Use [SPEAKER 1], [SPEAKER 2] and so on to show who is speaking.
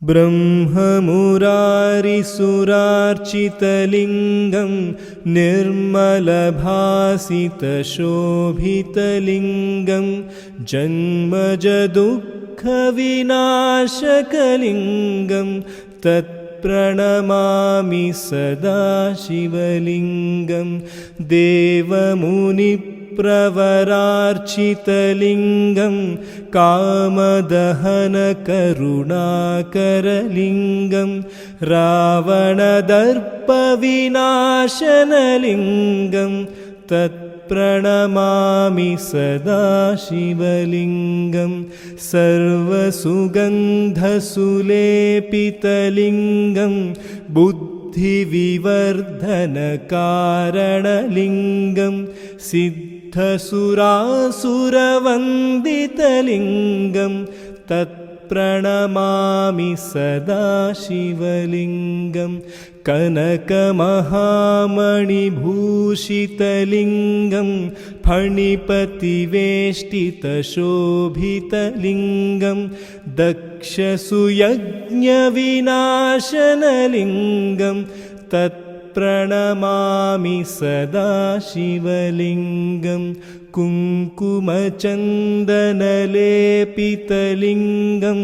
[SPEAKER 1] ब्रह्ममुरारिसुरार्चितलिङ्गं निर्मलभासितशोभितलिङ्गं जन्मजदुःखविनाशकलिङ्गं तत्प्रणमामि सदा शिवलिङ्गं देवमुनिप्रवरार्चितलिङ्गं कामदहनकरुणाकरलिङ्गं रावणदर्पविनाशनलिङ्गं तत्प्रणमामि सदा शिवलिङ्गं सर्वसुगन्धसुलेपितलिङ्गं बुद्धिविवर्धनकारणलिङ्गं सिद्धसुरासुरवन्दितलिङ्गं तत्प्रणमामि सदा शिवलिङ्गं कनकमहामणिभूषितलिङ्गं फणिपतिवेष्टितशोभितलिङ्गं दक्षसुयज्ञविनाशनलिङ्गं तत्प्रणमामि सदा शिवलिङ्गं कुङ्कुमचन्दनलेपितलिङ्गं